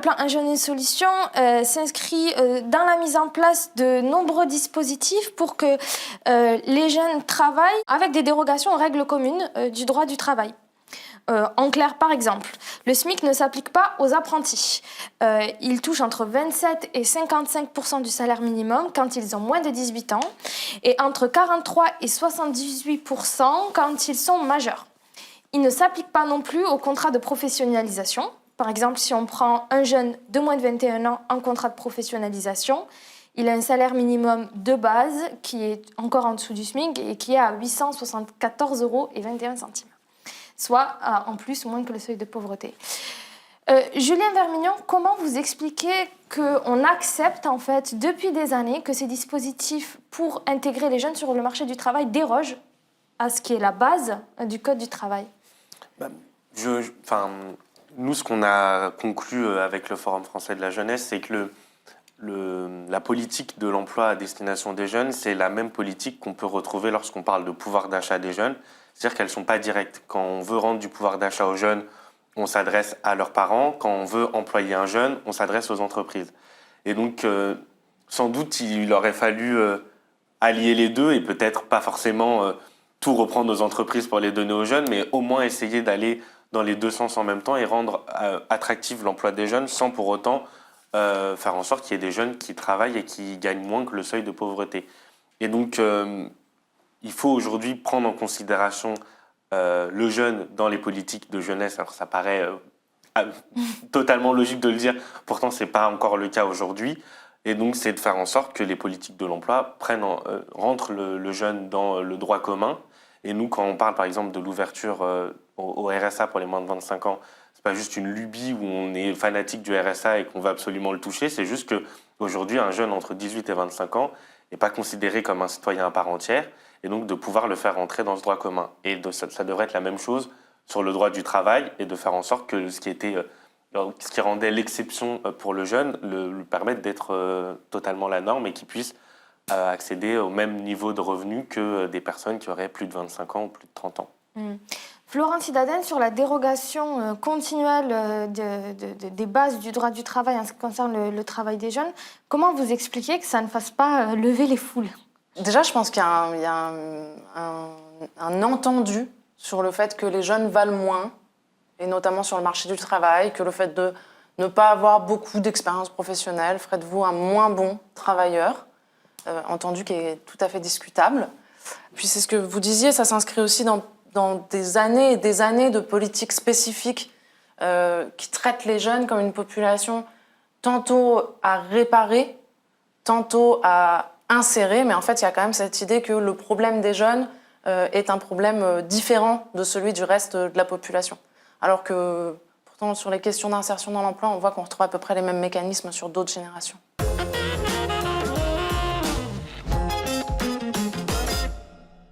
plan Un jeune, une solution s'inscrit dans la mise en place de nombreux dispositifs pour que les jeunes travaillent avec des dérogations aux règles communes du droit du travail. En clair, par exemple, le SMIC ne s'applique pas aux apprentis. Ils touchent entre 27 et 55% du salaire minimum quand ils ont moins de 18 ans et entre 43 et 78% quand ils sont majeurs. Il ne s'applique pas non plus au contrat de professionnalisation. Par exemple, si on prend un jeune de moins de 21 ans en contrat de professionnalisation, il a un salaire minimum de base qui est encore en dessous du SMIC et qui est à 874,21 €, soit en plus moins que le seuil de pauvreté. Julien Vermignon, comment vous expliquez qu'on accepte en fait depuis des années que ces dispositifs pour intégrer les jeunes sur le marché du travail dérogent à ce qui est la base du Code du travail? Nous, ce qu'on a conclu avec le Forum français de la jeunesse, c'est que la politique de l'emploi à destination des jeunes, c'est la même politique qu'on peut retrouver lorsqu'on parle de pouvoir d'achat des jeunes. C'est-à-dire qu'elles ne sont pas directes. Quand on veut rendre du pouvoir d'achat aux jeunes, on s'adresse à leurs parents. Quand on veut employer un jeune, on s'adresse aux entreprises. Et donc, sans doute, il aurait fallu allier les deux et peut-être pas forcément tout reprendre aux entreprises pour les donner aux jeunes, mais au moins essayer d'aller dans les deux sens en même temps et rendre attractif l'emploi des jeunes sans pour autant faire en sorte qu'il y ait des jeunes qui travaillent et qui gagnent moins que le seuil de pauvreté. Et donc, il faut aujourd'hui prendre en considération le jeune dans les politiques de jeunesse. Alors ça paraît totalement logique de le dire, pourtant ce n'est pas encore le cas aujourd'hui. Et donc c'est de faire en sorte que les politiques de l'emploi rentrent le jeune dans le droit commun. Et nous, quand on parle par exemple de l'ouverture au RSA pour les moins de 25 ans, ce n'est pas juste une lubie où on est fanatique du RSA et qu'on va absolument le toucher. C'est juste qu'aujourd'hui, un jeune entre 18 et 25 ans n'est pas considéré comme un citoyen à part entière. Et donc de pouvoir le faire entrer dans ce droit commun. Et ça devrait être la même chose sur le droit du travail et de faire en sorte que ce qui rendait l'exception pour le jeune lui permette d'être totalement la norme et qu'il puisse accéder au même niveau de revenus que des personnes qui auraient plus de 25 ans ou plus de 30 ans. Florence Idaden, sur la dérogation continuelle des bases du droit du travail en ce qui concerne le travail des jeunes, comment vous expliquez que ça ne fasse pas lever les foules ? Déjà, je pense qu'il y a un entendu sur le fait que les jeunes valent moins, et notamment sur le marché du travail, que le fait de ne pas avoir beaucoup d'expérience professionnelle ferait de vous un moins bon travailleur, entendu qui est tout à fait discutable. Puis c'est ce que vous disiez, ça s'inscrit aussi dans des années et des années de politiques spécifiques qui traitent les jeunes comme une population tantôt à réparer, tantôt à insérer, mais en fait, il y a quand même cette idée que le problème des jeunes est un problème différent de celui du reste de la population. Alors que, pourtant, sur les questions d'insertion dans l'emploi, on voit qu'on retrouve à peu près les mêmes mécanismes sur d'autres générations.